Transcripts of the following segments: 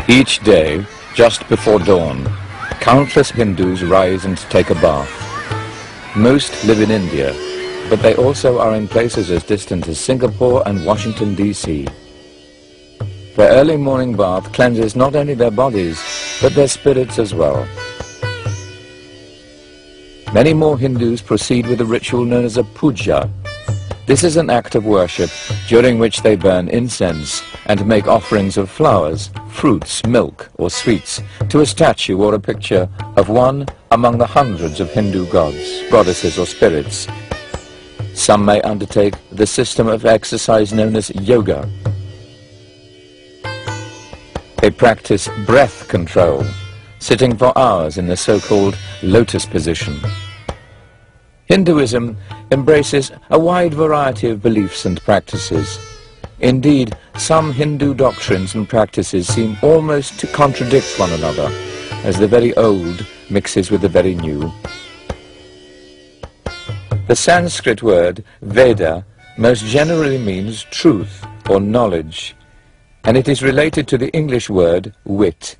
Each day, just before dawn, countless Hindus rise and take a bath. Most live in India, but they also are in places as distant as Singapore and Washington, D.C. Their early morning bath cleanses not only their bodies, but their spirits as well. Many more Hindus proceed with a ritual known as a puja. This is an act of worship during which they burn incense and make offerings of flowers, fruits, milk or sweets to a statue or a picture of one among the hundreds of Hindu gods, goddesses or spirits. Some may undertake the system of exercise known as yoga. They practice breath control, sitting for hours in the so-called lotus position. Hinduism embraces a wide variety of beliefs and practices. Indeed, some Hindu doctrines and practices seem almost to contradict one another, as the very old mixes with the very new. The Sanskrit word Veda most generally means truth or knowledge, and it is related to the English word wit,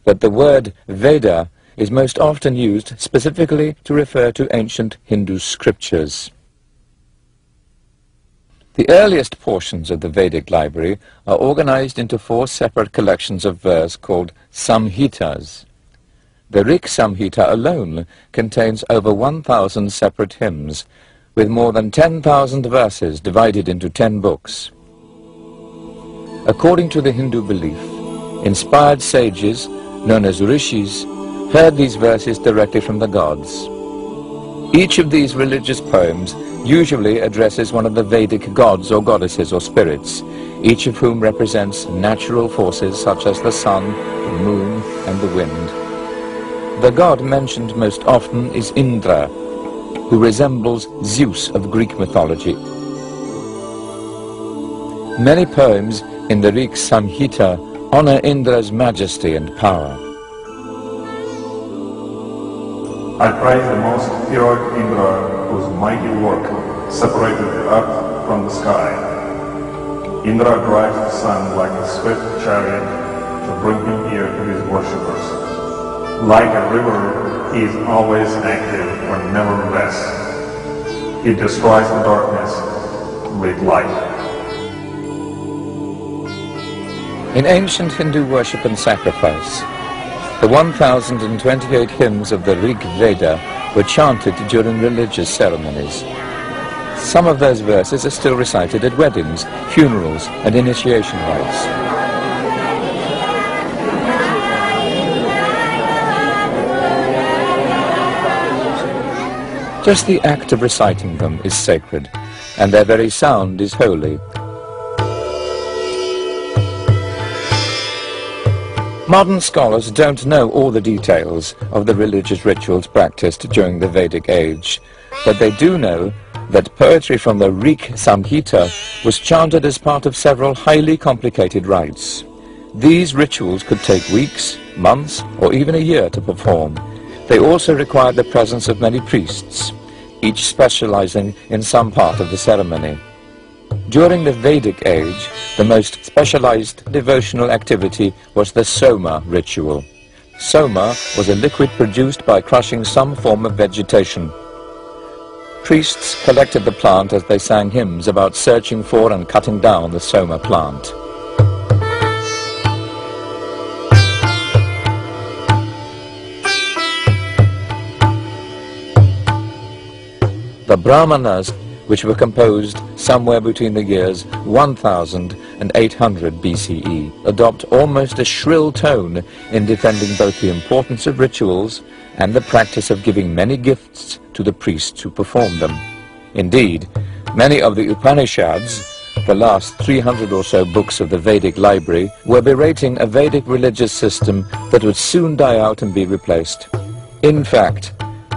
but the word Veda is most often used specifically to refer to ancient Hindu scriptures. The earliest portions of the Vedic library are organized into 4 separate collections of verse called Samhitas. The Rig Samhita alone contains over 1,000 separate hymns, with more than 10,000 verses divided into 10 books. According to the Hindu belief, inspired sages, known as rishis, heard these verses directly from the gods. Each of these religious poems usually addresses one of the Vedic gods or goddesses or spirits, each of whom represents natural forces such as the sun, the moon, and the wind. The god mentioned most often is Indra, who resembles Zeus of Greek mythology. Many poems in the Rig Samhita honor Indra's majesty and power. I praise the most heroic Indra, whose mighty work separated the earth from the sky. Indra drives the sun like a swift chariot to bring him here to his worshippers. Like a river, he is always active and never rests. He destroys the darkness with light. In ancient Hindu worship and sacrifice, the 1,028 hymns of the Rig Veda were chanted during religious ceremonies. Some of those verses are still recited at weddings, funerals, and initiation rites. Just the act of reciting them is sacred, and their very sound is holy. Modern scholars don't know all the details of the religious rituals practiced during the Vedic age, but they do know that poetry from the Rig Samhita was chanted as part of several highly complicated rites. These rituals could take weeks, months, or even a year to perform. They also required the presence of many priests, each specializing in some part of the ceremony. During the Vedic age, the most specialized devotional activity was the soma ritual. Soma was a liquid produced by crushing some form of vegetation. Priests collected the plant as they sang hymns about searching for and cutting down the soma plant. The Brahmanas, which were composed somewhere between the years 1000 and 800 BCE, adopt almost a shrill tone in defending both the importance of rituals and the practice of giving many gifts to the priests who perform them. Indeed, many of the Upanishads, the last 300 or so books of the Vedic library, were berating a Vedic religious system that would soon die out and be replaced. In fact,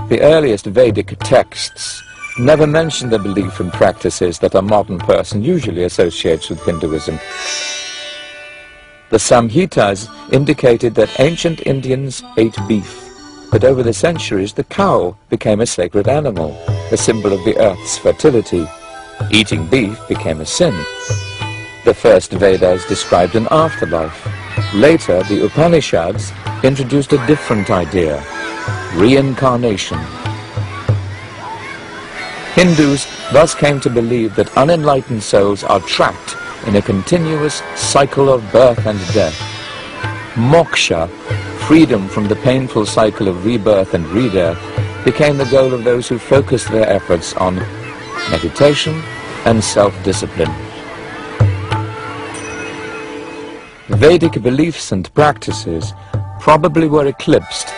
the earliest Vedic texts never mention the belief and practices that a modern person usually associates with Hinduism. The Samhitas indicated that ancient Indians ate beef, but over the centuries the cow became a sacred animal, a symbol of the earth's fertility. Eating beef became a sin. The first Vedas described an afterlife, Later, the Upanishads introduced a different idea: reincarnation. Hindus thus came to believe that unenlightened souls are trapped in a continuous cycle of birth and death. Moksha, freedom from the painful cycle of rebirth and redeath, became the goal of those who focused their efforts on meditation and self-discipline. Vedic beliefs and practices probably were eclipsed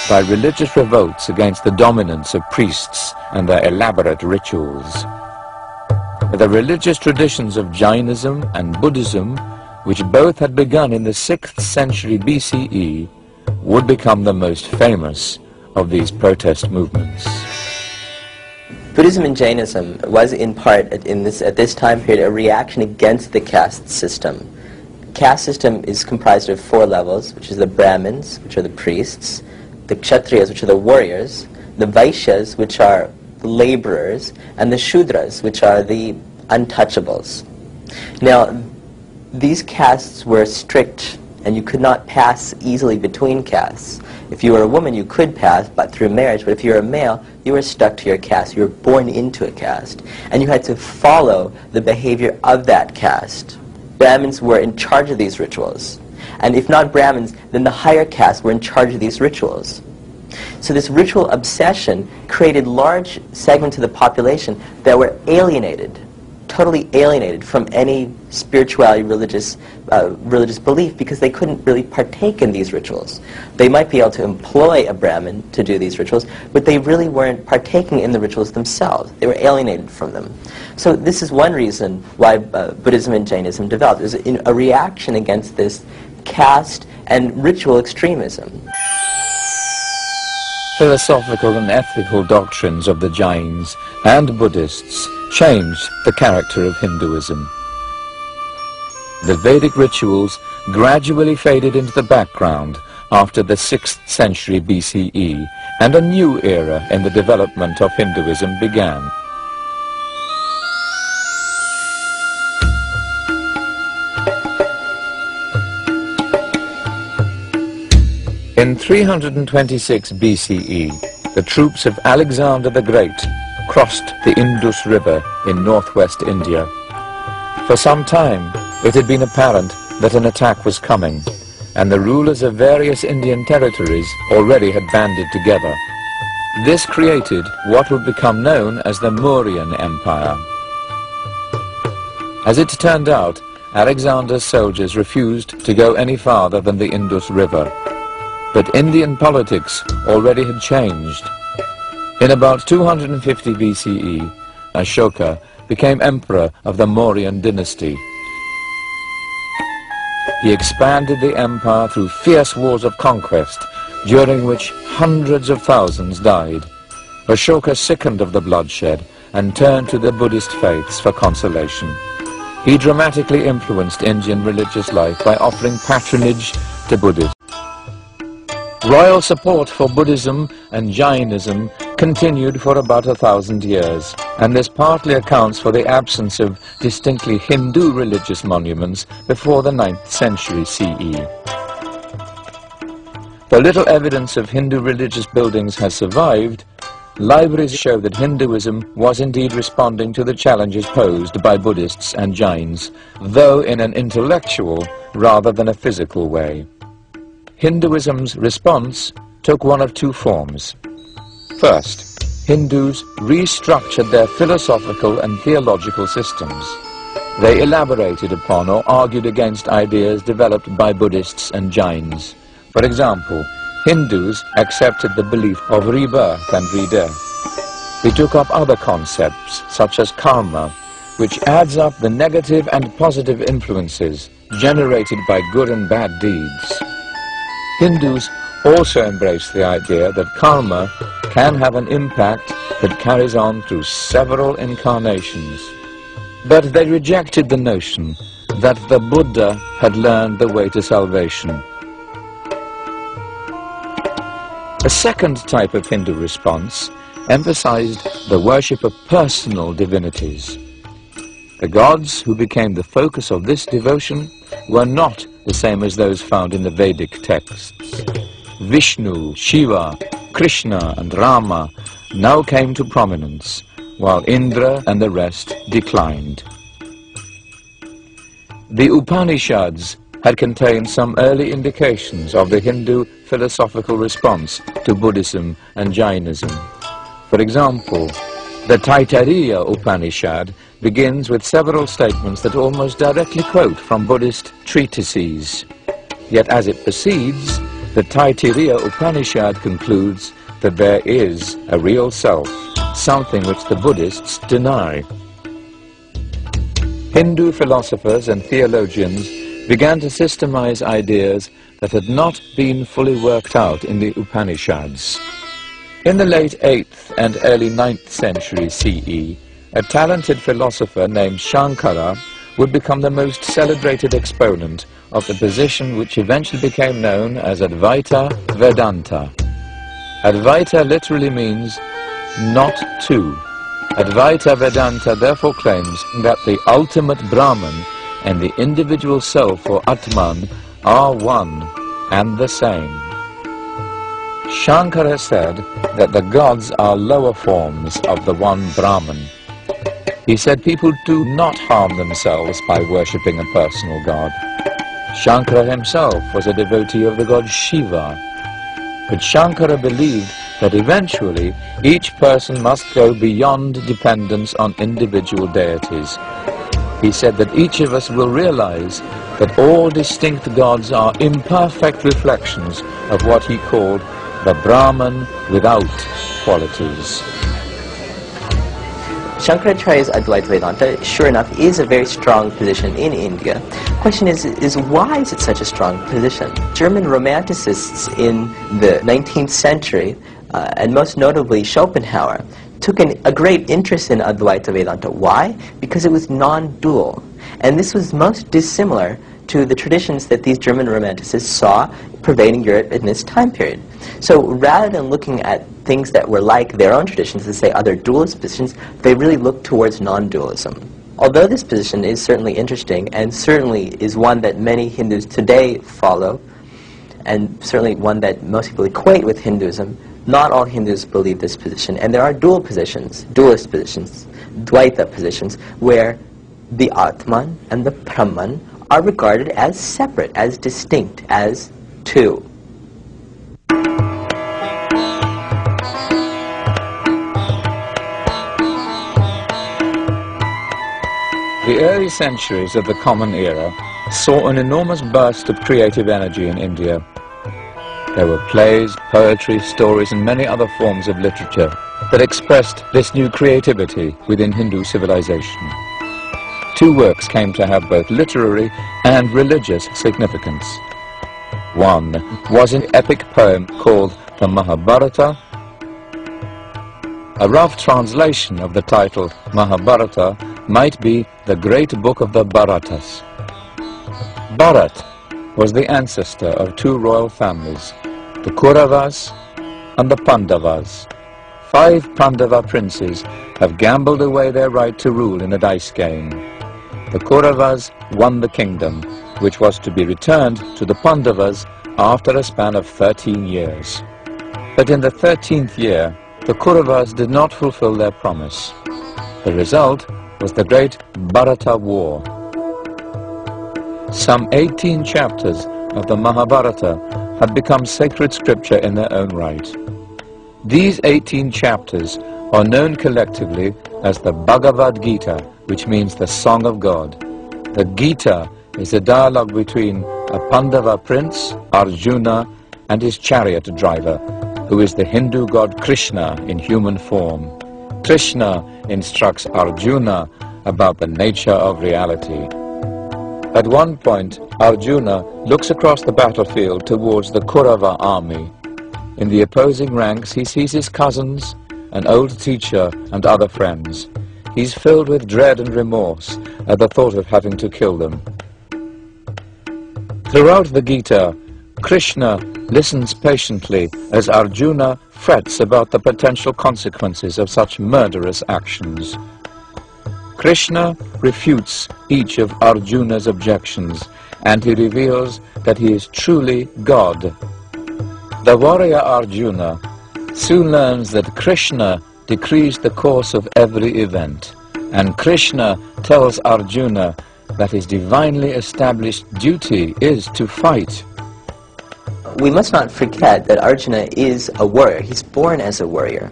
by religious revolts against the dominance of priests and their elaborate rituals. The religious traditions of Jainism and Buddhism, which both had begun in the 6th century BCE, would become the most famous of these protest movements. Buddhism and Jainism was in part, at this time period, a reaction against the caste system. Caste system is comprised of 4 levels, which is the Brahmins, which are the priests, the Kshatriyas, which are the warriors, the Vaishyas, which are the laborers, and the Shudras, which are the untouchables. Now, these castes were strict, and you could not pass easily between castes. If you were a woman, you could pass, but through marriage. But if you were a male, you were stuck to your caste. You were born into a caste, and you had to follow the behavior of that caste. Brahmins were in charge of these rituals. And if not Brahmins, then the higher castes were in charge of these rituals. So this ritual obsession created large segments of the population that were alienated, totally alienated from any spirituality, religious belief, because they couldn't really partake in these rituals. They might be able to employ a Brahmin to do these rituals, but they really weren't partaking in the rituals themselves. They were alienated from them. So this is one reason why Buddhism and Jainism developed. It was a reaction against this caste and ritual extremism. Philosophical and ethical doctrines of the Jains and Buddhists changed the character of Hinduism. The Vedic rituals gradually faded into the background after the 6th century BCE, and a new era in the development of Hinduism began. In 326 BCE, the troops of Alexander the Great crossed the Indus River in northwest India. For some time, it had been apparent that an attack was coming, and the rulers of various Indian territories already had banded together. This created what would become known as the Mauryan Empire. As it turned out, Alexander's soldiers refused to go any farther than the Indus River. But Indian politics already had changed. In about 250 BCE, Ashoka became emperor of the Mauryan dynasty. He expanded the empire through fierce wars of conquest, during which hundreds of thousands died. Ashoka sickened of the bloodshed and turned to the Buddhist faiths for consolation. He dramatically influenced Indian religious life by offering patronage to Buddhism. Royal support for Buddhism and Jainism continued for about 1,000 years, and this partly accounts for the absence of distinctly Hindu religious monuments before the 9th century CE. Though little evidence of Hindu religious buildings has survived, libraries show that Hinduism was indeed responding to the challenges posed by Buddhists and Jains, though in an intellectual rather than a physical way. Hinduism's response took one of 2 forms. First, Hindus restructured their philosophical and theological systems. They elaborated upon or argued against ideas developed by Buddhists and Jains. For example, Hindus accepted the belief of rebirth and redeath. They took up other concepts, such as karma, which adds up the negative and positive influences generated by good and bad deeds. Hindus also embrace the idea that karma can have an impact that carries on through several incarnations. But they rejected the notion that the Buddha had learned the way to salvation. A second type of Hindu response emphasized the worship of personal divinities. The gods who became the focus of this devotion were not the same as those found in the Vedic texts. Vishnu, Shiva, Krishna and Rama now came to prominence, while Indra and the rest declined. The Upanishads had contained some early indications of the Hindu philosophical response to Buddhism and Jainism. For example, the Taittiriya Upanishad begins with several statements that almost directly quote from Buddhist treatises. Yet as it proceeds, the Taittiriya Upanishad concludes that there is a real self, something which the Buddhists deny. Hindu philosophers and theologians began to systemize ideas that had not been fully worked out in the Upanishads. In the late 8th and early 9th century CE, a talented philosopher named Shankara would become the most celebrated exponent of the position which eventually became known as Advaita Vedanta. Advaita literally means not two. Advaita Vedanta therefore claims that the ultimate Brahman and the individual self or Atman are one and the same. Shankara said that the gods are lower forms of the one Brahman. He said people do not harm themselves by worshipping a personal god. Shankara himself was a devotee of the god Shiva, but Shankara believed that eventually each person must go beyond dependence on individual deities. He said that each of us will realize that all distinct gods are imperfect reflections of what he called the Brahman without qualities. Shankaracharya's Advaita Vedanta, sure enough, is a very strong position in India. The question is why is it such a strong position? German romanticists in the 19th century, and most notably Schopenhauer, took a great interest in Advaita Vedanta. Why? Because it was non-dual. And this was most dissimilar to the traditions that these German romanticists saw pervading Europe in this time period. So rather than looking at things that were like their own traditions, to say other dualist positions, they really looked towards non-dualism. Although this position is certainly interesting and certainly is one that many Hindus today follow, and certainly one that most people equate with Hinduism, not all Hindus believe this position. And there are dual positions, dualist positions, Dvaita positions, where the Atman and the Brahman are regarded as separate, as distinct, as two. The early centuries of the Common Era saw an enormous burst of creative energy in India. There were plays, poetry, stories, and many other forms of literature that expressed this new creativity within Hindu civilization. Two works came to have both literary and religious significance. One was an epic poem called the Mahabharata. A rough translation of the title Mahabharata might be the great book of the Bharatas. Bharat was the ancestor of two royal families, the Kauravas and the Pandavas. 5 Pandava princes have gambled away their right to rule in a dice game. The Kauravas won the kingdom, which was to be returned to the Pandavas after a span of 13 years. But in the 13th year, the Kauravas did not fulfill their promise. The result was the great Bharata War. Some 18 chapters of the Mahabharata had become sacred scripture in their own right. These 18 chapters are known collectively as the Bhagavad Gita, which means the Song of God. The Gita is a dialogue between a Pandava prince, Arjuna, and his chariot driver, who is the Hindu god Krishna in human form. Krishna instructs Arjuna about the nature of reality. At one point, Arjuna looks across the battlefield towards the Kaurava army. In the opposing ranks, he sees his cousins, an old teacher, and other friends. He's filled with dread and remorse at the thought of having to kill them. Throughout the Gita, Krishna listens patiently as Arjuna frets about the potential consequences of such murderous actions. Krishna refutes each of Arjuna's objections, and he reveals that he is truly God. The warrior Arjuna soon learns that Krishna decrees the course of every event, and Krishna tells Arjuna that his divinely established duty is to fight. We must not forget that Arjuna is a warrior. He's born as a warrior.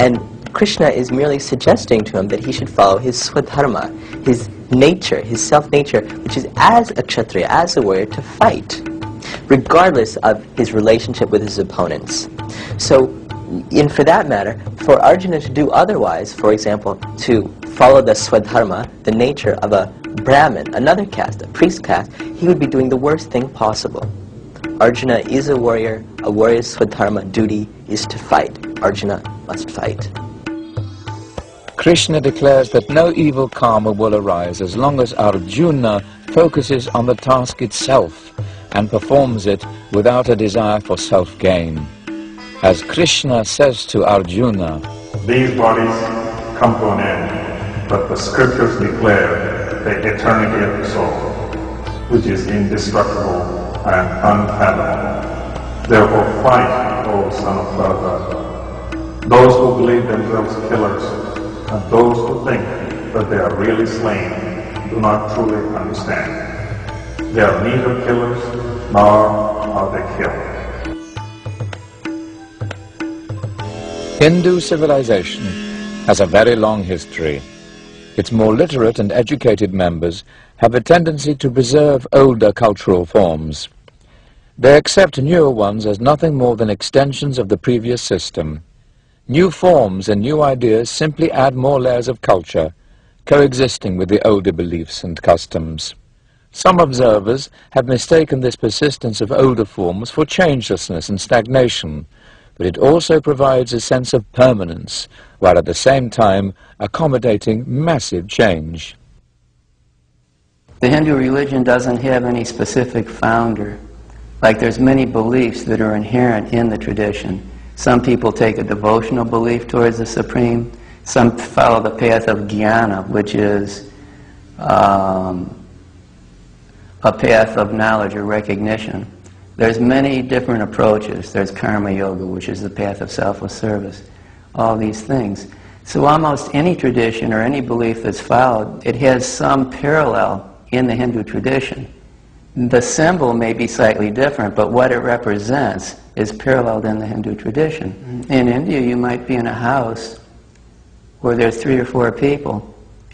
And Krishna is merely suggesting to him that he should follow his swadharma, his nature, his self-nature, which is as a kshatriya, as a warrior, to fight, regardless of his relationship with his opponents. So, for that matter, for Arjuna to do otherwise, for example, to follow the swadharma, the nature of a Brahmin, another caste, a priest caste, he would be doing the worst thing possible. Arjuna is a warrior's swadharma duty is to fight. Arjuna must fight. Krishna declares that no evil karma will arise as long as Arjuna focuses on the task itself and performs it without a desire for self-gain. As Krishna says to Arjuna, "These bodies come to an end, but the scriptures declare the eternity of the soul, which is indestructible and unfathomable. Therefore fight, O son of Bharata. Those who believe themselves killers and those who think that they are really slain do not truly understand. They are neither killers nor are they killed." Hindu civilization has a very long history. Its more literate and educated members have a tendency to preserve older cultural forms. They accept newer ones as nothing more than extensions of the previous system. New forms and new ideas simply add more layers of culture, coexisting with the older beliefs and customs. Some observers have mistaken this persistence of older forms for changelessness and stagnation, but it also provides a sense of permanence, while at the same time accommodating massive change. The Hindu religion doesn't have any specific founder. Like there's many beliefs that are inherent in the tradition. Some people take a devotional belief towards the Supreme. Some follow the path of jnana, which is a path of knowledge or recognition. There's many different approaches. There's karma yoga, which is the path of selfless service. All these things. So almost any tradition or any belief that's followed, it has some parallel in the Hindu tradition. The symbol may be slightly different, but what it represents is paralleled in the Hindu tradition. In India, you might be in a house where there's 3 or 4 people,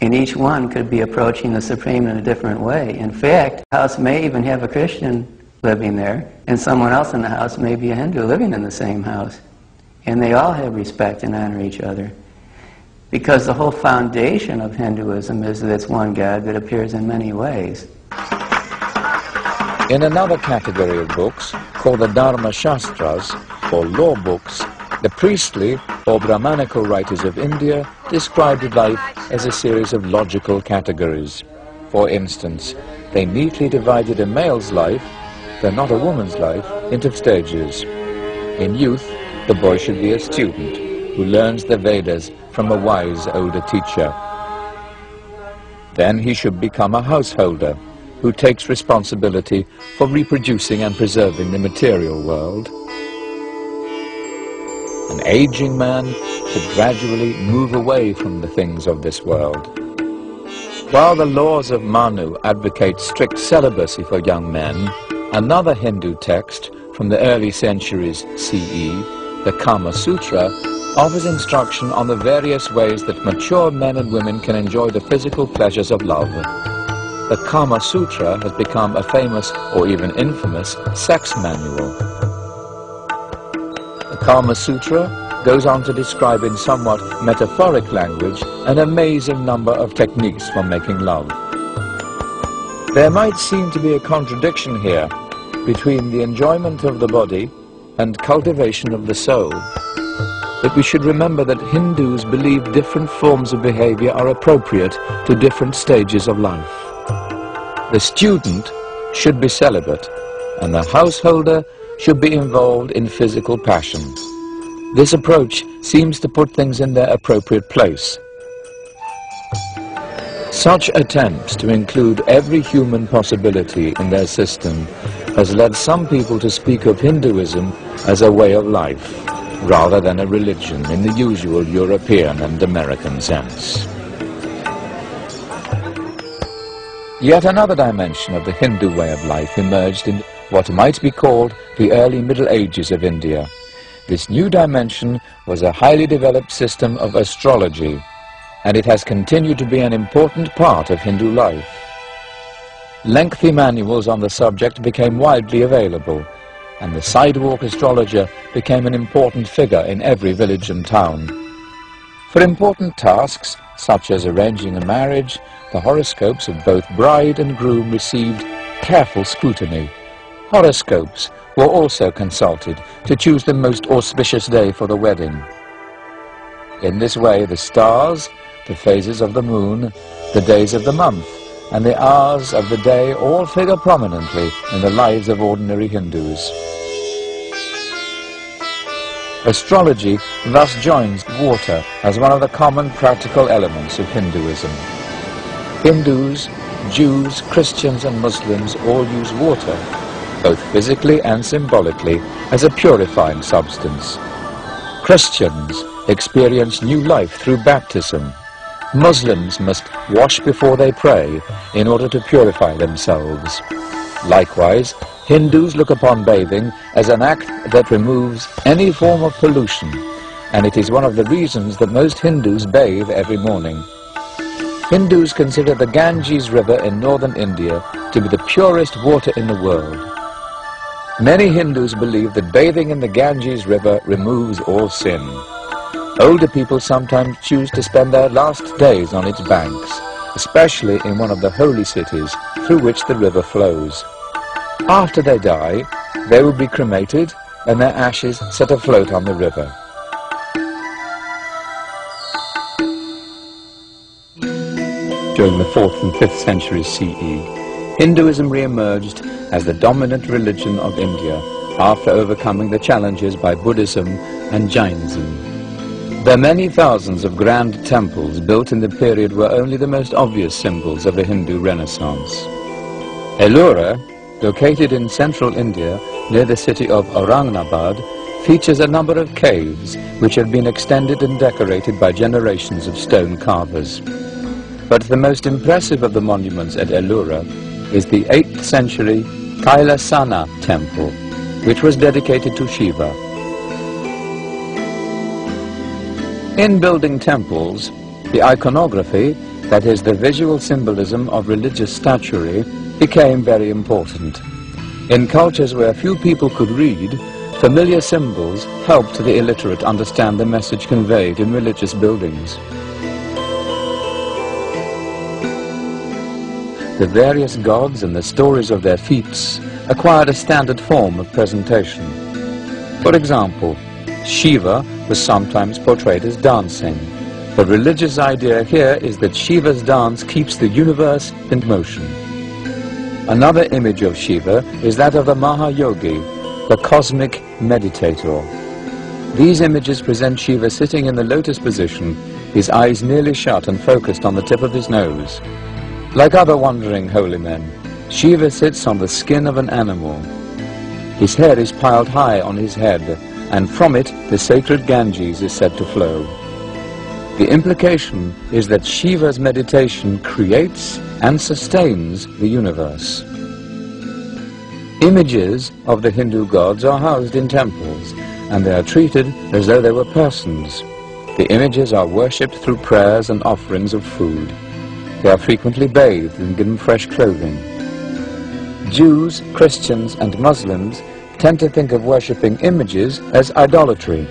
and each one could be approaching the Supreme in a different way. In fact, the house may even have a Christian living there, and someone else in the house may be a Hindu living in the same house. And they all have respect and honor each other. Because the whole foundation of Hinduism is that it's one God that appears in many ways. In another category of books, called the Dharma Shastras, or law books, the priestly or Brahmanical writers of India described life as a series of logical categories. For instance, they neatly divided a male's life, though not a woman's life, into stages. In youth, the boy should be a student who learns the Vedas from a wise older teacher. Then he should become a householder who takes responsibility for reproducing and preserving the material world. An aging man should gradually move away from the things of this world. While the laws of Manu advocate strict celibacy for young men, another Hindu text from the early centuries CE, the Kama Sutra, offers instruction on the various ways that mature men and women can enjoy the physical pleasures of love. The Kama Sutra has become a famous or even infamous sex manual. The Kama Sutra goes on to describe in somewhat metaphoric language an amazing number of techniques for making love. There might seem to be a contradiction here between the enjoyment of the body and cultivation of the soul. But we should remember that Hindus believe different forms of behavior are appropriate to different stages of life. The student should be celibate, and the householder should be involved in physical passion. This approach seems to put things in their appropriate place. Such attempts to include every human possibility in their system has led some people to speak of Hinduism as a way of life, rather than a religion in the usual European and American sense. Yet another dimension of the Hindu way of life emerged in what might be called the early Middle Ages of India. This new dimension was a highly developed system of astrology, and it has continued to be an important part of Hindu life. Lengthy manuals on the subject became widely available, and the sidewalk astrologer became an important figure in every village and town. For important tasks, such as arranging a marriage, the horoscopes of both bride and groom received careful scrutiny. Horoscopes were also consulted to choose the most auspicious day for the wedding. In this way, the stars, the phases of the moon, the days of the month, and the hours of the day all figure prominently in the lives of ordinary Hindus. Astrology thus joins water as one of the common practical elements of Hinduism. Hindus, Jews, Christians and Muslims all use water, both physically and symbolically, as a purifying substance. Christians experience new life through baptism. Muslims must wash before they pray in order to purify themselves. Likewise, Hindus look upon bathing as an act that removes any form of pollution, and it is one of the reasons that most Hindus bathe every morning. Hindus consider the Ganges River in northern India to be the purest water in the world. Many Hindus believe that bathing in the Ganges River removes all sin. Older people sometimes choose to spend their last days on its banks, especially in one of the holy cities through which the river flows. After they die, they will be cremated and their ashes set afloat on the river. During the 4th and 5th centuries CE, Hinduism re-emerged as the dominant religion of India after overcoming the challenges by Buddhism and Jainism. There are many thousands of grand temples built in the period were only the most obvious symbols of the Hindu Renaissance. Ellora, located in central India near the city of Aurangabad, features a number of caves which have been extended and decorated by generations of stone carvers. But the most impressive of the monuments at Ellora is the 8th century Kailasana temple, which was dedicated to Shiva. In building temples, the iconography, that is the visual symbolism of religious statuary, became very important. In cultures where few people could read, familiar symbols helped the illiterate understand the message conveyed in religious buildings. The various gods and the stories of their feats acquired a standard form of presentation. For example, Shiva was sometimes portrayed as dancing. The religious idea here is that Shiva's dance keeps the universe in motion. Another image of Shiva is that of the Mahayogi, the cosmic meditator. These images present Shiva sitting in the lotus position, his eyes nearly shut and focused on the tip of his nose. Like other wandering holy men, Shiva sits on the skin of an animal. His hair is piled high on his head, and from it the sacred Ganges is said to flow. The implication is that Shiva's meditation creates and sustains the universe. Images of the Hindu gods are housed in temples, and they are treated as though they were persons. The images are worshipped through prayers and offerings of food. They are frequently bathed and given fresh clothing. Jews, Christians and Muslims tend to think of worshipping images as idolatry.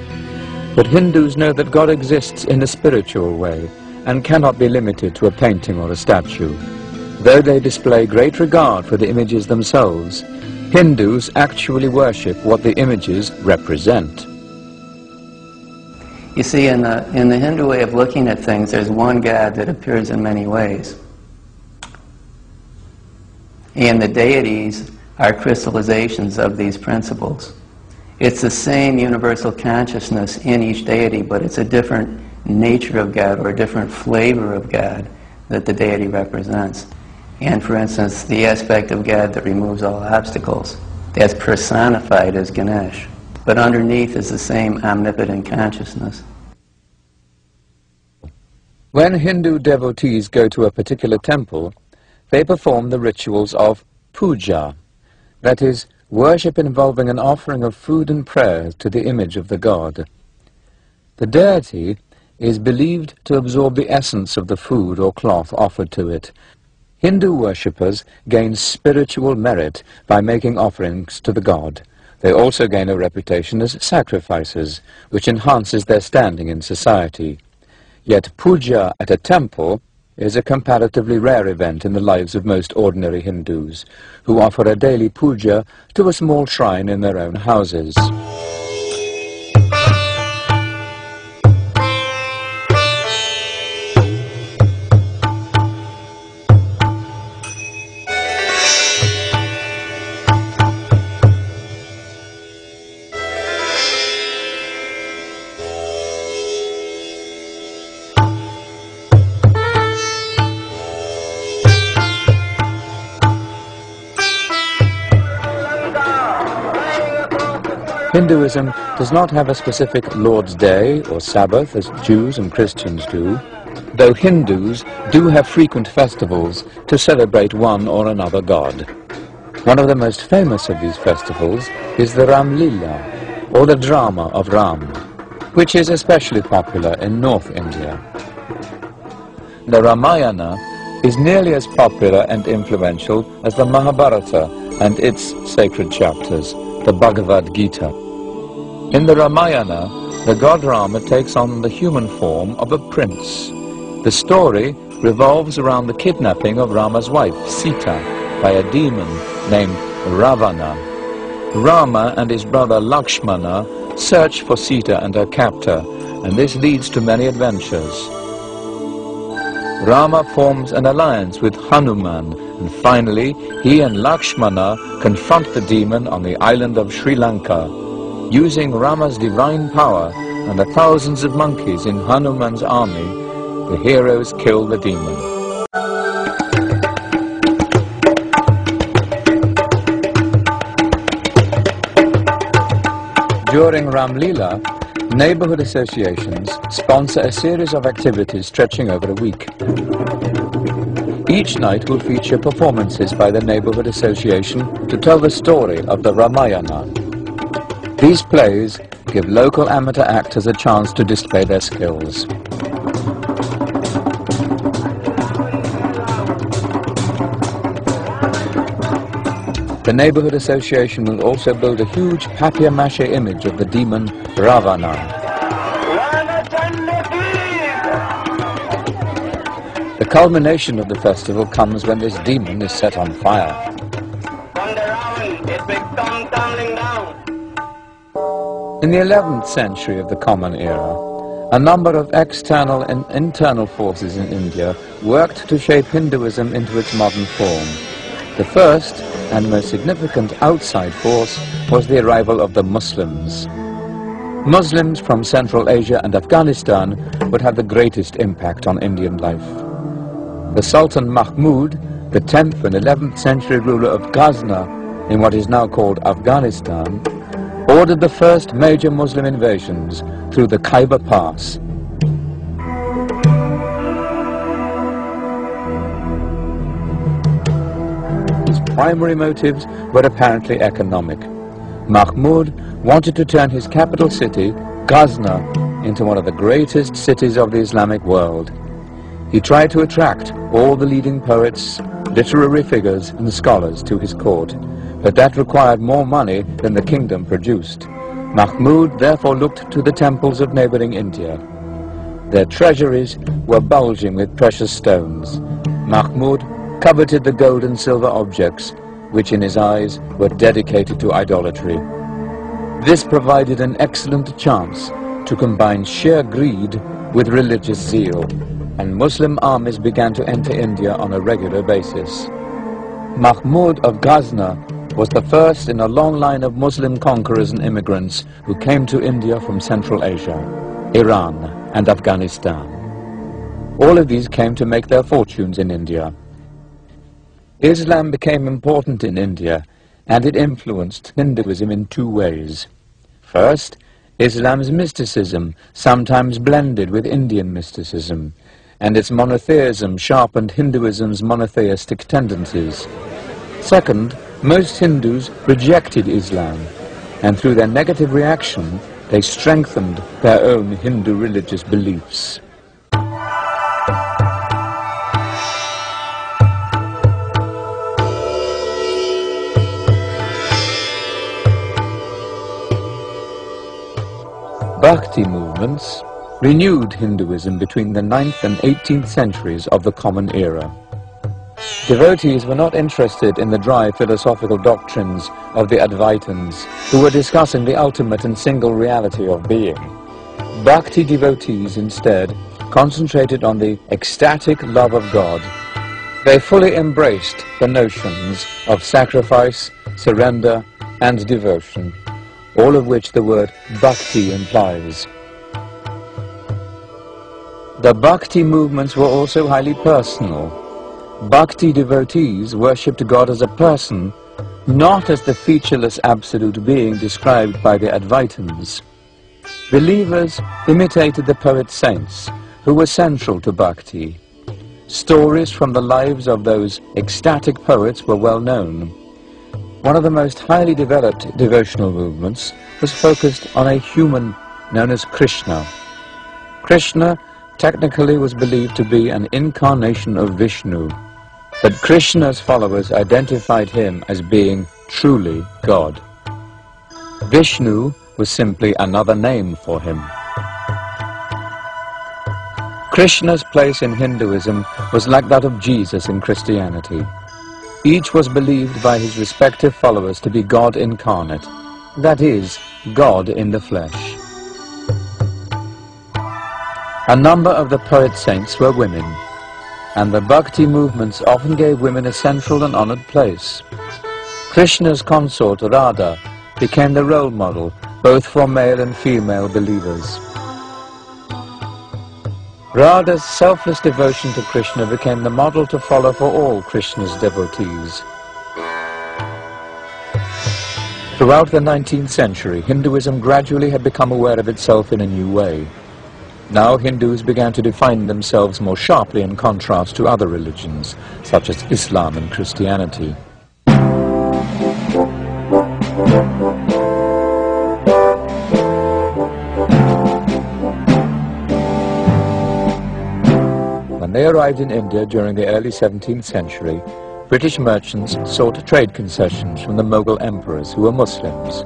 But Hindus know that God exists in a spiritual way and cannot be limited to a painting or a statue. Though they display great regard for the images themselves, Hindus actually worship what the images represent. You see, in the Hindu way of looking at things, there's one God that appears in many ways. And the deities are crystallizations of these principles. It's the same universal consciousness in each deity, but it's a different nature of God or a different flavor of God that the deity represents. And for instance, the aspect of God that removes all obstacles, that's personified as Ganesh. But underneath is the same omnipotent consciousness. When Hindu devotees go to a particular temple, they perform the rituals of puja, that is, worship involving an offering of food and prayer to the image of the god. The deity is believed to absorb the essence of the food or cloth offered to it. Hindu worshippers gain spiritual merit by making offerings to the god. They also gain a reputation as sacrificers, which enhances their standing in society. Yet puja at a temple is a comparatively rare event in the lives of most ordinary Hindus, who offer a daily puja to a small shrine in their own houses. Hinduism does not have a specific Lord's Day or Sabbath as Jews and Christians do, though Hindus do have frequent festivals to celebrate one or another god. One of the most famous of these festivals is the Ram Lila, or the drama of Ram, which is especially popular in North India. The Ramayana is nearly as popular and influential as the Mahabharata and its sacred chapters, the Bhagavad Gita. In the Ramayana, the god Rama takes on the human form of a prince. The story revolves around the kidnapping of Rama's wife, Sita, by a demon named Ravana. Rama and his brother Lakshmana search for Sita and her captor, and this leads to many adventures. Rama forms an alliance with Hanuman, and finally he and Lakshmana confront the demon on the island of Sri Lanka. Using Rama's divine power and the thousands of monkeys in Hanuman's army, the heroes kill the demon. During Ram Lila, neighborhood associations sponsor a series of activities stretching over a week. Each night will feature performances by the neighborhood association to tell the story of the Ramayana. These plays give local amateur actors a chance to display their skills. The neighborhood association will also build a huge papier-mâché image of the demon Ravana. The culmination of the festival comes when this demon is set on fire. In the 11th century of the Common Era, a number of external and internal forces in India worked to shape Hinduism into its modern form. The first and most significant outside force was the arrival of the Muslims. Muslims from Central Asia and Afghanistan would have the greatest impact on Indian life. The Sultan Mahmud, the 10th and 11th century ruler of Ghazna in what is now called Afghanistan, ordered the first major Muslim invasions through the Khyber Pass. His primary motives were apparently economic. Mahmud wanted to turn his capital city, Ghazna, into one of the greatest cities of the Islamic world. He tried to attract all the leading poets, literary figures and scholars to his court, but that required more money than the kingdom produced. Mahmud therefore looked to the temples of neighboring India. Their treasuries were bulging with precious stones. Mahmud coveted the gold and silver objects, which in his eyes were dedicated to idolatry. This provided an excellent chance to combine sheer greed with religious zeal, and Muslim armies began to enter India on a regular basis. Mahmud of Ghazna was the first in a long line of Muslim conquerors and immigrants who came to India from Central Asia, Iran and Afghanistan. All of these came to make their fortunes in India. Islam became important in India, and it influenced Hinduism in two ways. First, Islam's mysticism sometimes blended with Indian mysticism, and its monotheism sharpened Hinduism's monotheistic tendencies. Second, most Hindus rejected Islam, and through their negative reaction, they strengthened their own Hindu religious beliefs. Bhakti movements renewed Hinduism between the 9th and 18th centuries of the Common Era. Devotees were not interested in the dry philosophical doctrines of the Advaitins, who were discussing the ultimate and single reality of being. Bhakti devotees instead concentrated on the ecstatic love of God. They fully embraced the notions of sacrifice, surrender, and devotion, all of which the word bhakti implies. The bhakti movements were also highly personal. Bhakti devotees worshipped God as a person, not as the featureless absolute being described by the Advaitins. Believers imitated the poet saints, who were central to bhakti. Stories from the lives of those ecstatic poets were well known. One of the most highly developed devotional movements was focused on a human known as Krishna. Krishna technically was believed to be an incarnation of Vishnu, but Krishna's followers identified him as being truly God. Vishnu was simply another name for him. Krishna's place in Hinduism was like that of Jesus in Christianity. Each was believed by his respective followers to be God incarnate, that is, God in the flesh. A number of the poet saints were women, and the bhakti movements often gave women a central and honored place. Krishna's consort Radha became the role model both for male and female believers. Radha's selfless devotion to Krishna became the model to follow for all Krishna's devotees. Throughout the 19th century, Hinduism gradually had become aware of itself in a new way. Now Hindus began to define themselves more sharply in contrast to other religions, such as Islam and Christianity. When they arrived in India during the early 17th century, British merchants sought trade concessions from the Mughal emperors who were Muslims.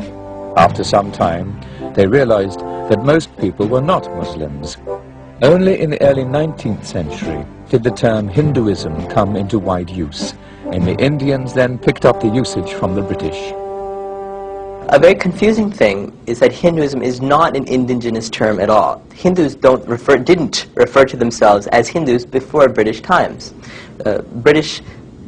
After some time, they realized that most people were not Muslims. Only in the early 19th century did the term Hinduism come into wide use, and the Indians then picked up the usage from the British. A very confusing thing is that Hinduism is not an indigenous term at all. Hindus didn't refer to themselves as Hindus before British times. British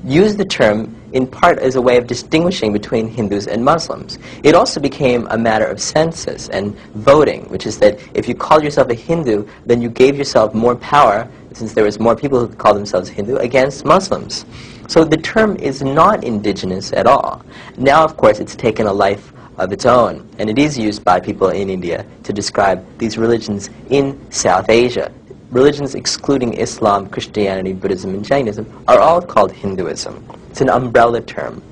used the term in part as a way of distinguishing between Hindus and Muslims. It also became a matter of census and voting, which is that if you called yourself a Hindu, then you gave yourself more power, since there was more people who called themselves Hindu, against Muslims. So the term is not indigenous at all. Now, of course, it's taken a life of its own, and it is used by people in India to describe these religions in South Asia. Religions excluding Islam, Christianity, Buddhism, and Jainism are all called Hinduism. It's an umbrella term.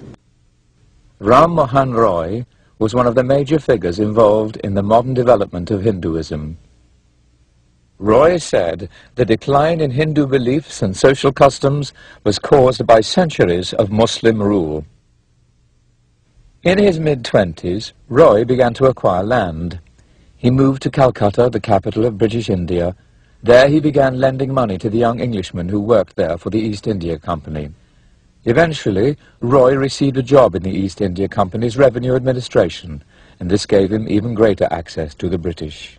Ram Mohan Roy was one of the major figures involved in the modern development of Hinduism. Roy said the decline in Hindu beliefs and social customs was caused by centuries of Muslim rule. In his mid-20s, Roy began to acquire land. He moved to Calcutta, the capital of British India. There he began lending money to the young Englishmen who worked there for the East India Company. Eventually, Roy received a job in the East India Company's revenue administration, and this gave him even greater access to the British.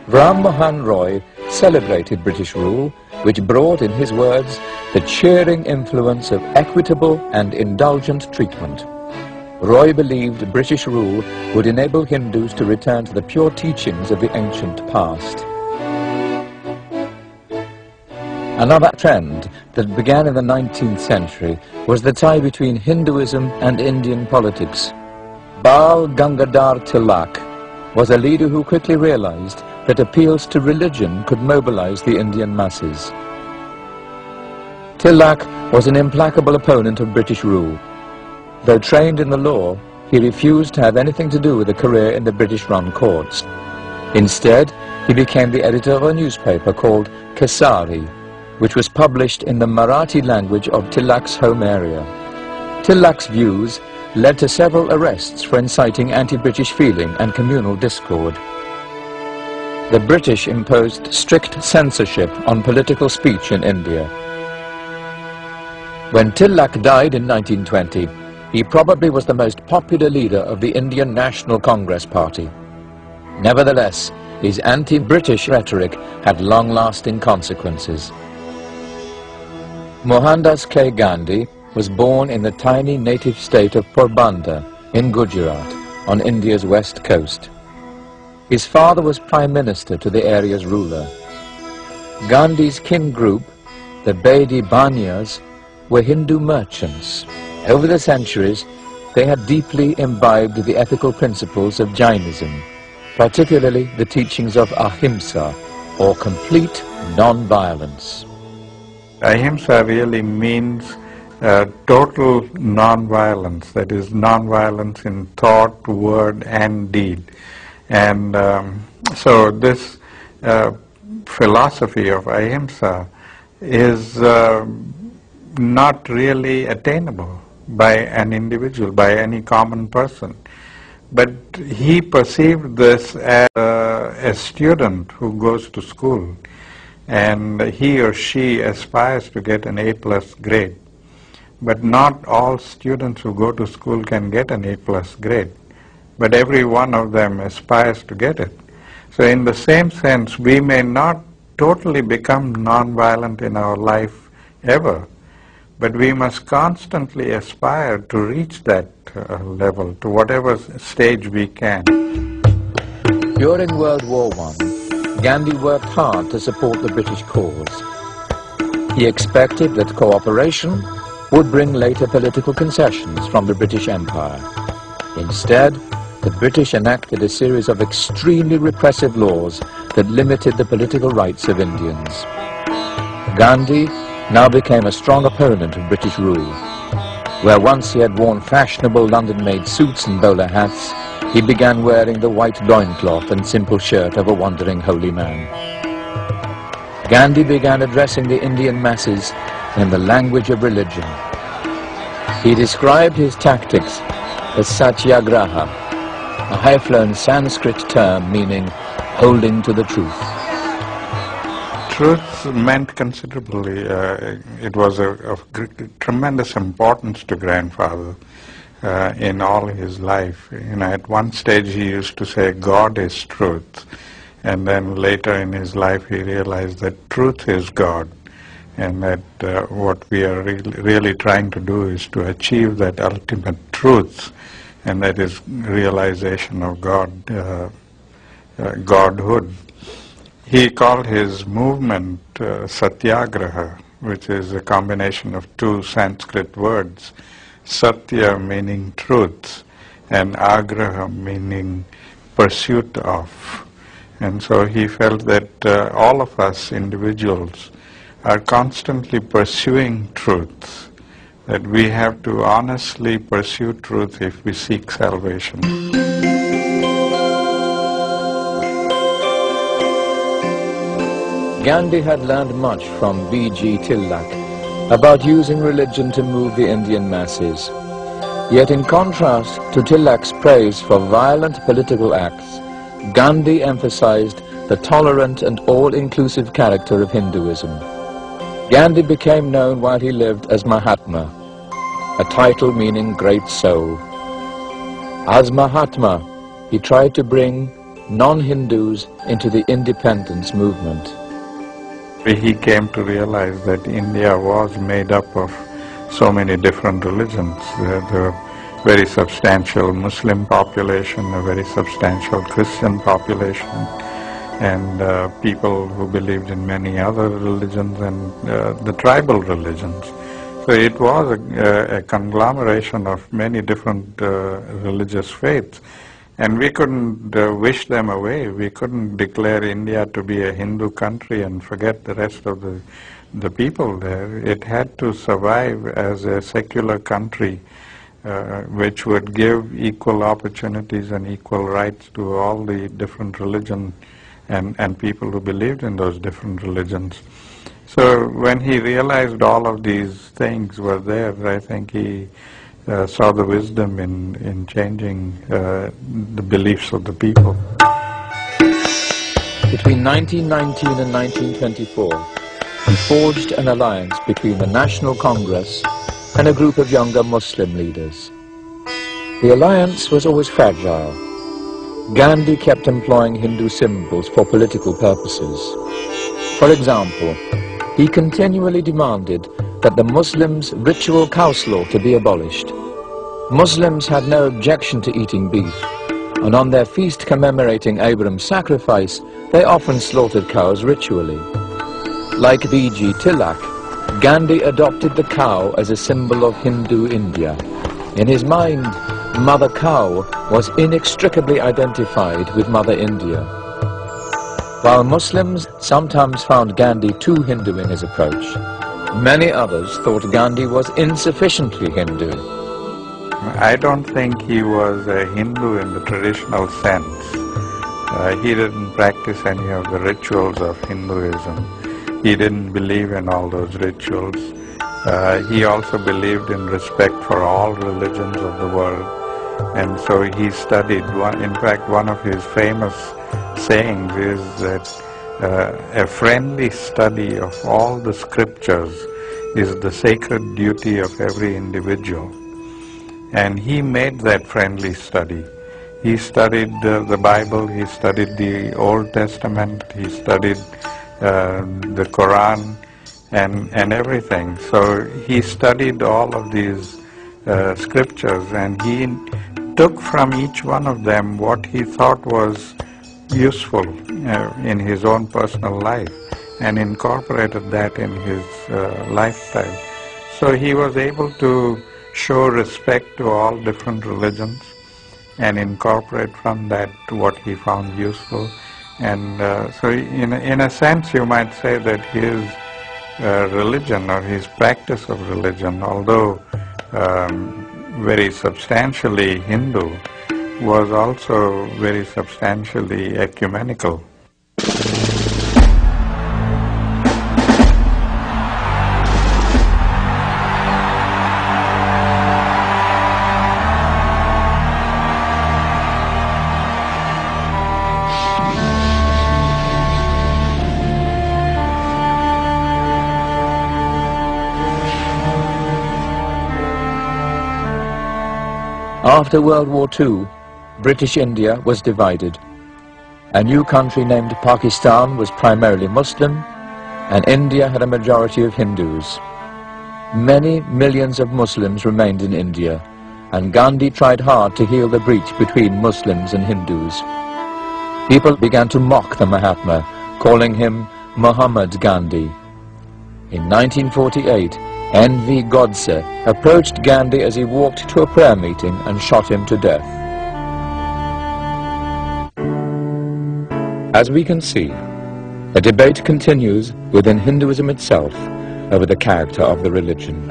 Ram Mohan Roy celebrated British rule, which brought, in his words, the cheering influence of equitable and indulgent treatment. Roy believed British rule would enable Hindus to return to the pure teachings of the ancient past. Another trend that began in the 19th century was the tie between Hinduism and Indian politics. Bal Gangadhar Tilak was a leader who quickly realized that appeals to religion could mobilize the Indian masses. Tilak was an implacable opponent of British rule. Though trained in the law, he refused to have anything to do with a career in the British-run courts. Instead, he became the editor of a newspaper called Kesari, which was published in the Marathi language of Tilak's home area. Tilak's views led to several arrests for inciting anti-British feeling and communal discord. The British imposed strict censorship on political speech in India. When Tilak died in 1920, he probably was the most popular leader of the Indian National Congress Party. Nevertheless, his anti-British rhetoric had long-lasting consequences. Mohandas K. Gandhi was born in the tiny native state of Porbandar in Gujarat on India's west coast. His father was Prime Minister to the area's ruler. Gandhi's kin group, the Bedi Banyas, were Hindu merchants. Over the centuries, they had deeply imbibed the ethical principles of Jainism, particularly the teachings of ahimsa, or complete non-violence. Ahimsa really means total non-violence, that is non-violence in thought, word and deed. And so this philosophy of ahimsa is not really attainable by an individual, by any common person. But he perceived this as a student who goes to school, and he or she aspires to get an A+ grade. But not all students who go to school can get an A+ grade, but every one of them aspires to get it. So in the same sense, we may not totally become non-violent in our life ever, but we must constantly aspire to reach that level, to whatever stage we can. During World War I, Gandhi worked hard to support the British cause. He expected that cooperation would bring later political concessions from the British Empire. Instead, the British enacted a series of extremely repressive laws that limited the political rights of Indians. Gandhi now became a strong opponent of British rule. Where once he had worn fashionable London-made suits and bowler hats, he began wearing the white loincloth and simple shirt of a wandering holy man. Gandhi began addressing the Indian masses in the language of religion. He described his tactics as satyagraha, a high-flown Sanskrit term meaning holding to the truth. Truth meant considerably. It was of tremendous importance to grandfather in all his life. You know, at one stage he used to say, God is truth. And then later in his life he realized that truth is God. And that what we are really trying to do is to achieve that ultimate truth. And that is realization of God, Godhood. He called his movement satyagraha, which is a combination of two Sanskrit words, satya meaning truth and agraha meaning pursuit of. And so he felt that all of us individuals are constantly pursuing truth, that we have to honestly pursue truth if we seek salvation. Gandhi had learned much from B.G. Tilak about using religion to move the Indian masses. Yet in contrast to Tilak's praise for violent political acts, Gandhi emphasized the tolerant and all-inclusive character of Hinduism. Gandhi became known while he lived as Mahatma, a title meaning great soul. As Mahatma, he tried to bring non-Hindus into the independence movement. He came to realize that India was made up of so many different religions. The very substantial Muslim population, a very substantial Christian population, and people who believed in many other religions and the tribal religions. So it was a conglomeration of many different religious faiths, and we couldn't wish them away. We couldn't declare India to be a Hindu country and forget the rest of the people there. It had to survive as a secular country which would give equal opportunities and equal rights to all the different religions and people who believed in those different religions. So when he realized all of these things were there, I think he saw the wisdom in changing the beliefs of the people. Between 1919 and 1924, he forged an alliance between the National Congress and a group of younger Muslim leaders. The alliance was always fragile. Gandhi kept employing Hindu symbols for political purposes. For example, he continually demanded that the Muslims' ritual cow slaughter be abolished. Muslims had no objection to eating beef, and on their feast commemorating Abraham's sacrifice, they often slaughtered cows ritually. Like B.G. Tilak, Gandhi adopted the cow as a symbol of Hindu India. In his mind, Mother Cow was inextricably identified with Mother India. While Muslims sometimes found Gandhi too Hindu in his approach, many others thought Gandhi was insufficiently Hindu. I don't think he was a Hindu in the traditional sense. He didn't practice any of the rituals of Hinduism. He didn't believe in all those rituals. He also believed in respect for all religions of the world. And so he studied, in fact, one of his famous sayings is that a friendly study of all the scriptures is the sacred duty of every individual. And he made that friendly study. He studied the Bible, he studied the Old Testament, he studied the Quran and everything. So he studied all of these scriptures, and he took from each one of them what he thought was useful in his own personal life and incorporated that in his lifestyle. So he was able to show respect to all different religions and incorporate from that what he found useful. And so in a sense you might say that his religion or his practice of religion, although very substantially Hindu, was also very substantially ecumenical. After World War II, British India was divided. A new country named Pakistan was primarily Muslim, and India had a majority of Hindus. Many millions of Muslims remained in India, and Gandhi tried hard to heal the breach between Muslims and Hindus. People began to mock the Mahatma, calling him Muhammad Gandhi. In 1948, N.V. Godse approached Gandhi as he walked to a prayer meeting and shot him to death. As we can see, a debate continues within Hinduism itself over the character of the religion.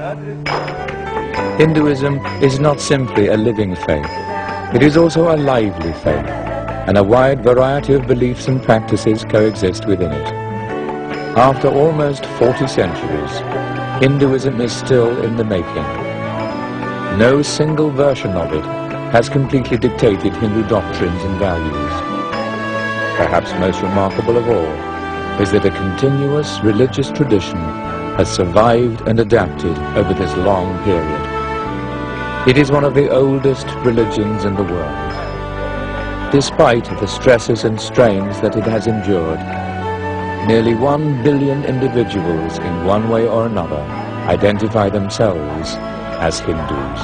Hinduism is not simply a living faith, it is also a lively faith, and a wide variety of beliefs and practices coexist within it. After almost 40 centuries, Hinduism is still in the making. No single version of it has completely dictated Hindu doctrines and values. Perhaps most remarkable of all is that a continuous religious tradition has survived and adapted over this long period. It is one of the oldest religions in the world. Despite the stresses and strains that it has endured, nearly 1 billion individuals in one way or another identify themselves as Hindus.